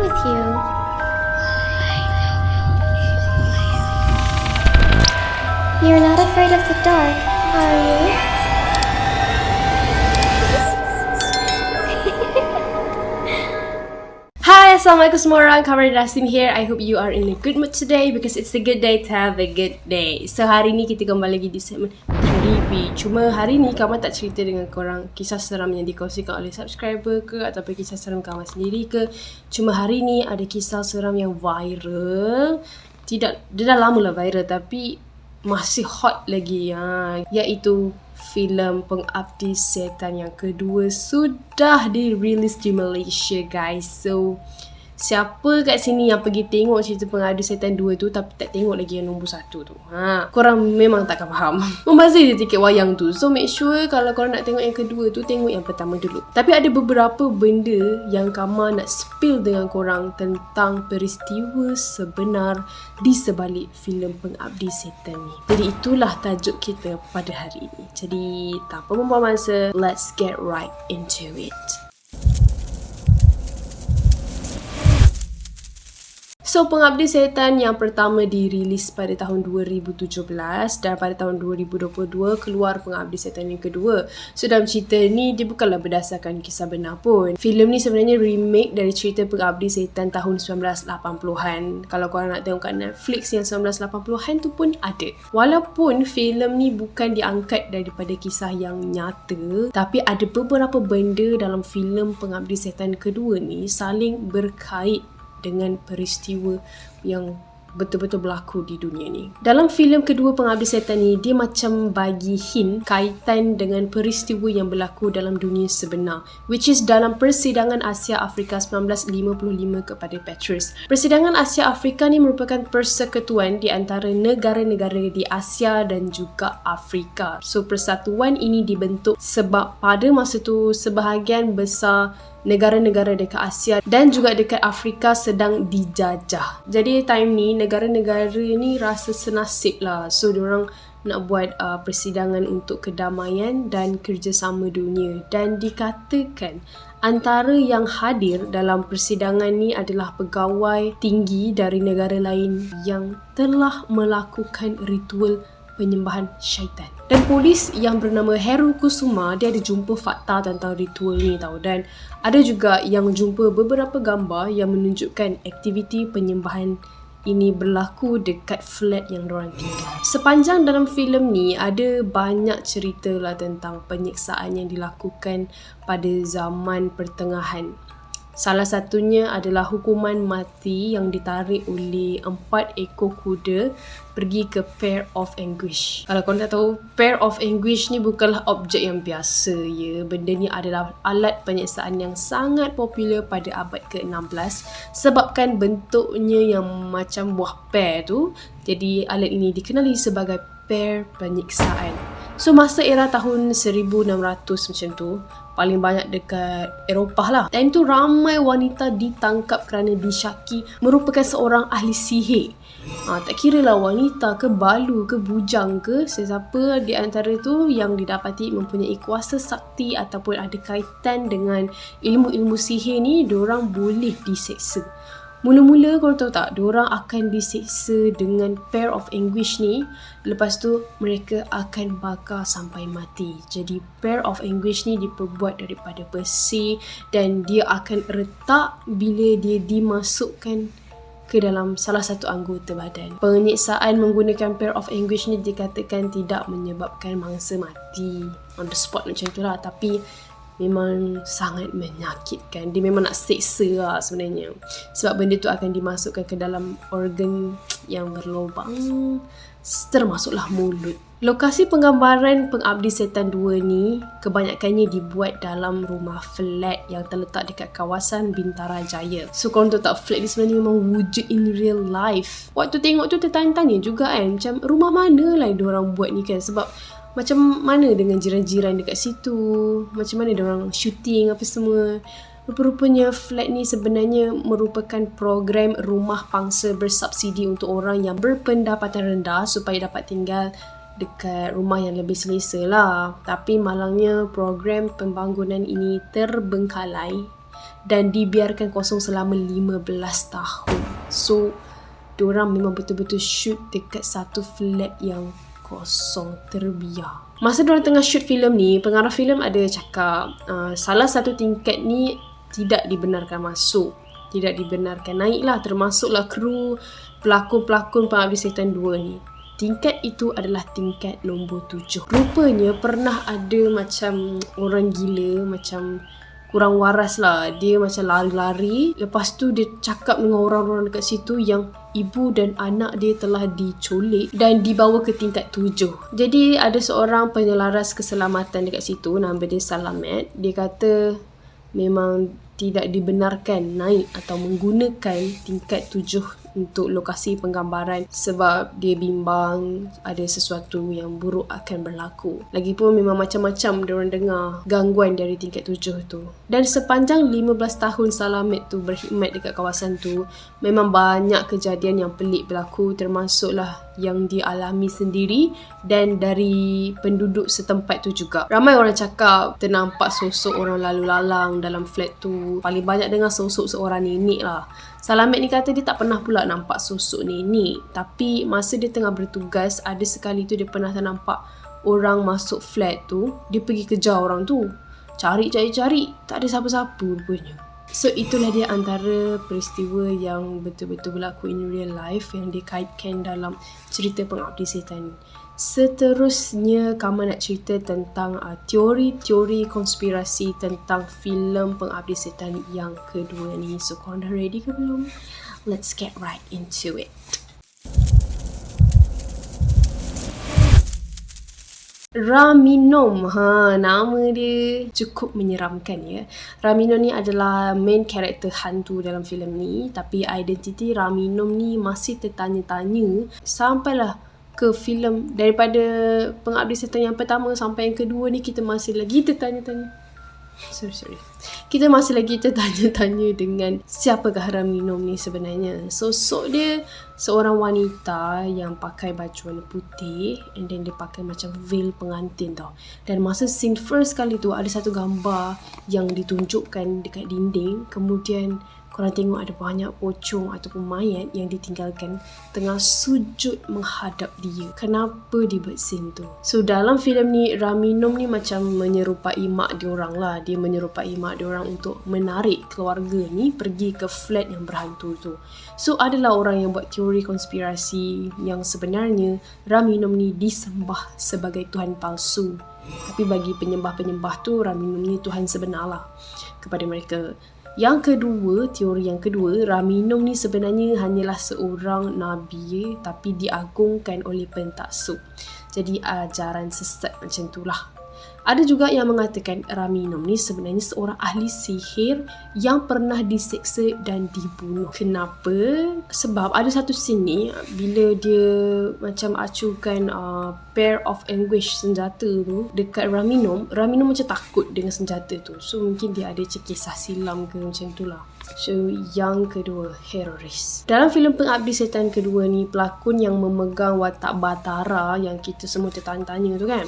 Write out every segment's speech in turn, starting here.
with you. You're not afraid of the dark, are you? Hi, Assalamualaikum semua orang. Kamara Dustin here. I hope you are in a good mood today because it's a good day to have a good day. So hari ni kita kembali lagi di segmen creepy. Cuma hari ni Kamara tak cerita dengan korang kisah seram yang dikongsikan oleh subscriber ke ataupun kisah seram Kamara sendiri ke. Cuma hari ni ada kisah seram yang viral. Dia dah lama lah viral tapi masih hot lagi iaitu filem Pengabdi Setan yang kedua sudah dirilis di Malaysia, guys. So siapa kat sini yang pergi tengok cerita Pengabdi Setan 2 tu tapi tak tengok lagi yang nombor 1 tu? Korang memang takkan faham. Membazir je tiket wayang tu. So make sure kalau korang nak tengok yang kedua tu, tengok yang pertama dulu. Tapi ada beberapa benda yang Kama nak spill dengan korang tentang peristiwa sebenar di sebalik filem Pengabdi Setan ni. Jadi itulah tajuk kita pada hari ini. Jadi tanpa membuang masa, let's get right into it. So, Pengabdi Setan yang pertama dirilis pada tahun 2017 dan pada tahun 2022 keluar Pengabdi Setan yang kedua. So, dalam cerita ni dia bukanlah berdasarkan kisah benar pun. Filem ni sebenarnya remake dari cerita Pengabdi Setan tahun 1980-an. Kalau korang nak tengok kat Netflix yang 1980-an tu pun ada. Walaupun filem ni bukan diangkat daripada kisah yang nyata, tapi ada beberapa benda dalam filem Pengabdi Setan kedua ni saling berkait dengan peristiwa yang betul-betul berlaku di dunia ni. Dalam filem kedua Pengabdi Setan ni, dia macam bagi hint kaitan dengan peristiwa yang berlaku dalam dunia sebenar, which is dalam Persidangan Asia Afrika 1955 kepada Petrus. Persidangan Asia Afrika ni merupakan persekutuan di antara negara-negara di Asia dan juga Afrika. So persatuan ini dibentuk sebab pada masa tu sebahagian besar negara-negara dekat Asia dan juga dekat Afrika sedang dijajah. Jadi time ni negara-negara ni rasa senasib lah. So diorang nak buat persidangan untuk kedamaian dan kerjasama dunia. Dan dikatakan antara yang hadir dalam persidangan ni adalah pegawai tinggi dari negara lain yang telah melakukan ritual penyembahan syaitan. Dan polis yang bernama Heru Kusuma, dia ada jumpa fakta tentang ritual ni tau. Dan ada juga yang jumpa beberapa gambar yang menunjukkan aktiviti penyembahan ini berlaku dekat flat yang diorang tinggal. Sepanjang dalam filem ni ada banyak cerita lah tentang penyiksaan yang dilakukan pada zaman pertengahan. Salah satunya adalah hukuman mati yang ditarik oleh 4 ekor kuda pergi ke Pair of Anguish. Kalau korang tak tahu, Pair of Anguish ni bukanlah objek yang biasa ya. Benda ni adalah alat penyiksaan yang sangat popular pada abad ke-16 sebabkan bentuknya yang macam buah pear tu. Jadi alat ini dikenali sebagai pear penyiksaan. So masa era tahun 1600 macam tu, paling banyak dekat Eropah lah. Time tu ramai wanita ditangkap kerana disyaki merupakan seorang ahli sihir. Tak kira lah wanita ke balu ke bujang ke, sesiapa di antara tu yang didapati mempunyai kuasa sakti ataupun ada kaitan dengan ilmu-ilmu sihir ni, diorang boleh diseksa. Mula-mula korang tahu tak, diorang akan diseksa dengan Pair of Anguish ni. Lepas tu mereka akan bakar sampai mati. Jadi Pair of Anguish ni diperbuat daripada besi dan dia akan retak bila dia dimasukkan ke dalam salah satu anggota badan. Penyiksaan menggunakan Pair of Anguish ni dikatakan tidak menyebabkan mangsa mati on the spot macam tu lah, tapi memang sangat menyakitkan. Dia memang nak seksa lah sebenarnya. Sebab benda tu akan dimasukkan ke dalam organ yang berlubang, termasuklah mulut. Lokasi penggambaran Pengabdi Setan 2 ni kebanyakannya dibuat dalam rumah flat yang terletak dekat kawasan Bintara Jaya. So korang tahu tak, flat ni sebenarnya memang wujud in real life. Waktu tengok tu tertanya-tanya juga kan, macam rumah mana lah diorang buat ni kan. Sebab macam mana dengan jiran-jiran dekat situ, macam mana diorang shooting apa semua. Rupa-rupanya flat ni sebenarnya merupakan program rumah pangsa bersubsidi untuk orang yang berpendapatan rendah supaya dapat tinggal dekat rumah yang lebih selesa lah. Tapi malangnya program pembangunan ini terbengkalai dan dibiarkan kosong selama 15 tahun. So, diorang memang betul-betul shoot dekat satu flat yang kosong terbiar. Masa diorang tengah shoot filem ni, pengarah filem ada cakap salah satu tingkat ni tidak dibenarkan masuk, tidak dibenarkan naik lah, termasuklah kru, pelakon-pelakon Pengabdi Setan 2 ni. Tingkat itu adalah tingkat nombor 7. Rupanya pernah ada macam orang gila, macam kurang waras lah. Dia macam lari-lari. Lepas tu dia cakap dengan orang-orang dekat situ yang ibu dan anak dia telah diculik dan dibawa ke tingkat 7. Jadi ada seorang penyelaras keselamatan dekat situ, nama dia Salamet. Dia kata memang tidak dibenarkan naik atau menggunakan tingkat 7 untuk lokasi penggambaran sebab dia bimbang ada sesuatu yang buruk akan berlaku. Lagipun memang macam-macam diorang dengar gangguan dari tingkat 7 tu. Dan sepanjang 15 tahun Salamet tu berkhidmat dekat kawasan tu, memang banyak kejadian yang pelik berlaku, termasuklah yang dialami sendiri dan dari penduduk setempat tu juga. Ramai orang cakap ternampak sosok orang lalu lalang dalam flat tu. Paling banyak dengar sosok seorang nenek lah. Salamet ni kata dia tak pernah pula nampak sosok nenek. Tapi masa dia tengah bertugas, ada sekali tu dia pernah ternampak orang masuk flat tu. Dia pergi kejar orang tu. Cari. Tak ada siapa-siapa rupanya. So itulah dia antara peristiwa yang betul-betul berlaku in real life yang dikaitkan dalam cerita Pengabdi Setan. Seterusnya Kama nak cerita tentang teori-teori konspirasi tentang filem Pengabdi Setan yang kedua ni. So korang dah ready ke belum? Let's get right into it. Raminom, nama dia cukup menyeramkan ya. Raminom ni adalah main karakter hantu dalam filem ni, tapi identiti Raminom ni masih tertanya-tanya sampailah ke filem. Daripada Pengabdi Setan yang pertama sampai yang kedua ni, kita masih lagi tertanya-tanya. Kita masih lagi tertanya-tanya dengan siapakah Raminom ni sebenarnya. Sosok dia seorang wanita yang pakai baju warna putih and then dia pakai macam veil pengantin tau. Dan masa scene first kali tu ada satu gambar yang ditunjukkan dekat dinding. Kemudian korang tengok ada banyak pocong ataupun mayat yang ditinggalkan tengah sujud menghadap dia. Kenapa dia buat scene tu? So dalam filem ni, Raminom ni macam menyerupai mak diorang lah. Dia menyerupai mak diorang untuk menarik keluarga ni pergi ke flat yang berhantu tu. So adalah orang yang buat teori konspirasi yang sebenarnya Raminom ni disembah sebagai Tuhan palsu. Tapi bagi penyembah-penyembah tu, Raminom ni Tuhan sebenar lah kepada mereka. Yang kedua, teori yang kedua, Raminom ni sebenarnya hanyalah seorang nabi tapi diagungkan oleh pentaksub. Jadi ajaran sesat macam itulah. Ada juga yang mengatakan Raminom ni sebenarnya seorang ahli sihir yang pernah diseksa dan dibunuh. Kenapa? Sebab ada satu scene ni bila dia macam acukan pair of anguish senjata tu dekat Raminom macam takut dengan senjata tu. So mungkin dia ada kisah silam ke macam tu lah. So yang kedua, Heroris. Dalam filem Pengabdi Setan kedua ni, pelakon yang memegang watak Batara yang kita semua tertanya-tanya tu kan,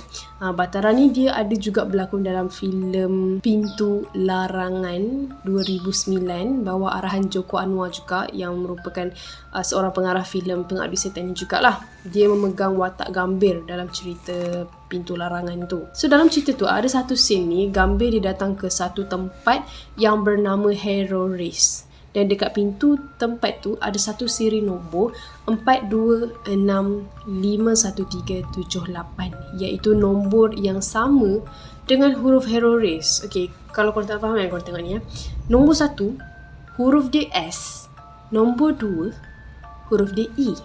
Batara ni dia ada juga berlakon dalam filem Pintu Larangan 2009 bawah arahan Joko Anwar juga, yang merupakan seorang pengarah filem Pengabdi Setan ni jugalah. Dia memegang watak Gambir dalam cerita Pintu Larangan tu. So dalam cerita tu ada satu scene ni, Gambir dia datang ke satu tempat yang bernama Heroris. Dan dekat pintu tempat tu ada satu siri nombor 42651378, iaitu nombor yang sama dengan huruf Heroris. Okay, kalau korang tak faham korang tengok ni ya. Nombor 1 huruf dia S, nombor 2 huruf dia E.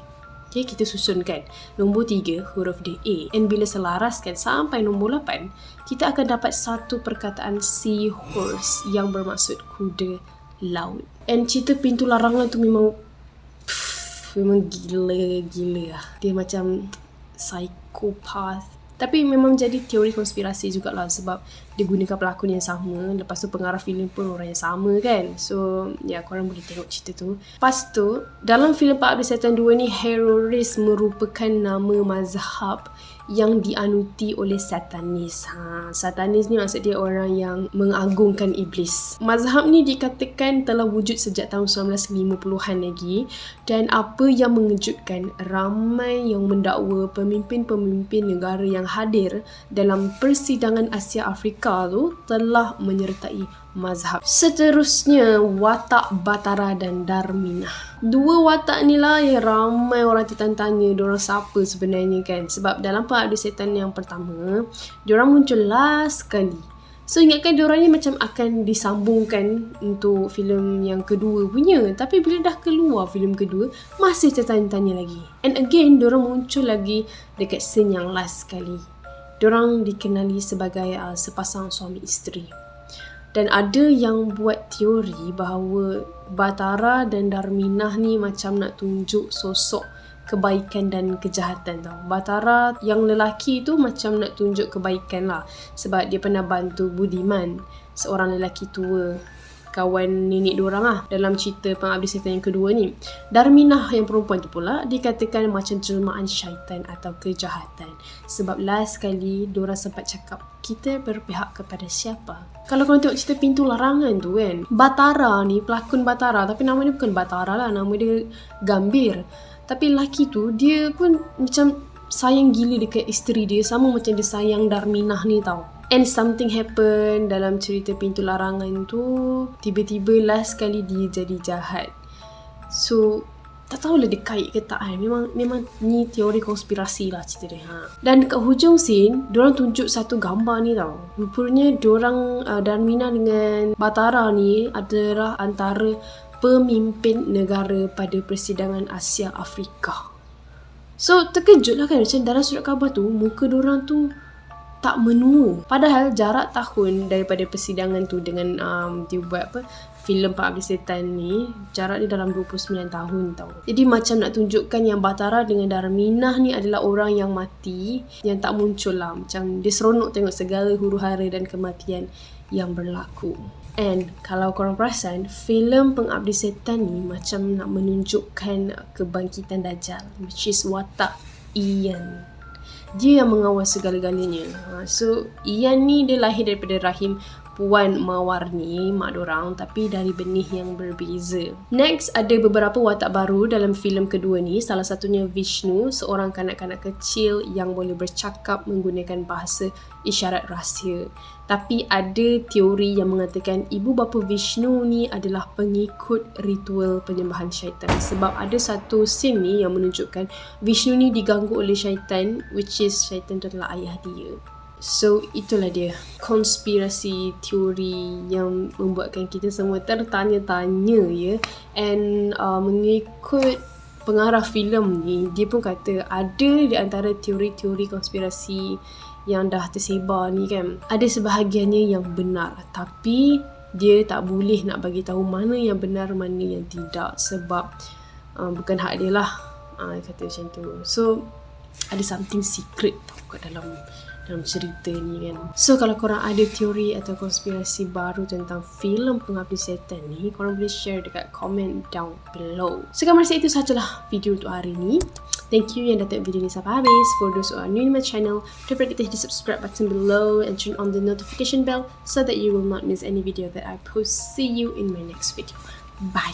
Okay, kita susunkan. Nombor 3 huruf dia A. And bila selaraskan sampai nombor 8, kita akan dapat satu perkataan seahorse yang bermaksud kuda laut. And cerita Pintu Larangan tu memang gila lah. Dia macam psychopath. Tapi memang jadi teori konspirasi jugalah sebab dia gunakan pelakon yang sama. Lepas tu pengarah filem pun orang yang sama kan. So ya, korang boleh tengok cerita tu. Lepas tu dalam filem Pengabdi Setan 2 ni, Heroris merupakan nama mazhab yang dianuti oleh Satanis. Satanis ni maksud dia orang yang mengagungkan iblis. Mazhab ni dikatakan telah wujud sejak tahun 1950-an lagi, dan apa yang mengejutkan, ramai yang mendakwa pemimpin-pemimpin negara yang hadir dalam persidangan Asia Afrika tu telah menyertai mazhab. Seterusnya, watak Batara dan Darminah. Dua watak ni lah yang ramai orang tertanya diorang siapa sebenarnya kan. Sebab dalam Pengabdi Setan yang pertama, diorang muncul last sekali. So ingatkan diorang ni macam akan disambungkan untuk filem yang kedua punya. Tapi bila dah keluar filem kedua, masih tertanya-tanya lagi. And again, diorang muncul lagi dekat scene yang last sekali. Diorang dikenali sebagai sepasang suami isteri. Dan ada yang buat teori bahawa Batara dan Darminah ni macam nak tunjuk sosok kebaikan dan kejahatan tau. Batara yang lelaki tu macam nak tunjuk kebaikan lah. Sebab dia pernah bantu Budiman, seorang lelaki tua, kawan nenek diorang lah dalam cerita Pengabdi Setan yang kedua ni. Darminah yang perempuan tu pula dikatakan macam jelmaan syaitan atau kejahatan. Sebab last kali diorang sempat cakap, kita berpihak kepada siapa? Kalau korang tengok cerita Pintu Larangan tu kan, Batara ni, pelakon Batara, tapi nama dia bukan Batara lah, nama dia Gambir. Tapi lelaki tu, dia pun macam sayang gila dekat isteri dia, sama macam dia sayang Darminah ni tau. And something happen dalam cerita Pintu Larangan tu, tiba-tiba last kali dia jadi jahat. So tak tahulah dia kait ke tak kan. Memang ni teori konspirasi lah cerita dia. Dan kat hujung scene, diorang tunjuk satu gambar ni tau. Rupanya diorang Darminah dengan Batara ni adalah antara pemimpin negara pada persidangan Asia Afrika. So terkejut lah kan, macam dalam surat khabar tu muka diorang tu tak menua. Padahal jarak tahun daripada persidangan tu dengan dia buat filem Pengabdi Setan ni, jarak dia dalam 29 tahun tau. Jadi macam nak tunjukkan yang Batara dengan Darminah ni adalah orang yang mati, yang tak muncul lah. Macam dia seronok tengok segala huru-hara dan kematian yang berlaku. And kalau korang perasan, filem Pengabdi Setan ni macam nak menunjukkan kebangkitan Dajjal, which is watak Ian. Dia yang mengawal segala-galanya. So Ian ni dia lahir daripada rahim Puan Mawarni, mak dorang, tapi dari benih yang berbeza. Next, ada beberapa watak baru dalam filem kedua ni. Salah satunya Vishnu, seorang kanak-kanak kecil yang boleh bercakap menggunakan bahasa isyarat rahsia. Tapi ada teori yang mengatakan ibu bapa Vishnu ni adalah pengikut ritual penyembahan syaitan. Sebab ada satu scene ni yang menunjukkan Vishnu ni diganggu oleh syaitan, which is syaitan tu adalah ayah dia. So itulah dia konspirasi teori yang membuatkan kita semua tertanya-tanya ya. And mengikut pengarah filem ni, dia pun kata ada di antara teori-teori konspirasi yang dah tersebar ni kan, ada sebahagiannya yang benar, tapi dia tak boleh nak bagi tahu mana yang benar mana yang tidak, sebab bukan hak dia lah, kata macam tu. So ada something secret kat dalam cerita ni kan. So kalau korang ada teori atau konspirasi baru tentang filem Pengabdi Setan ni, korang boleh share dekat comment down below. So gambar itu sajalah video untuk hari ni. Thank you yang dah tengok video ni sampai habis. For those who are new in my channel, don't forget to hit the subscribe button below and turn on the notification bell so that you will not miss any video that I post. See you in my next video. Bye.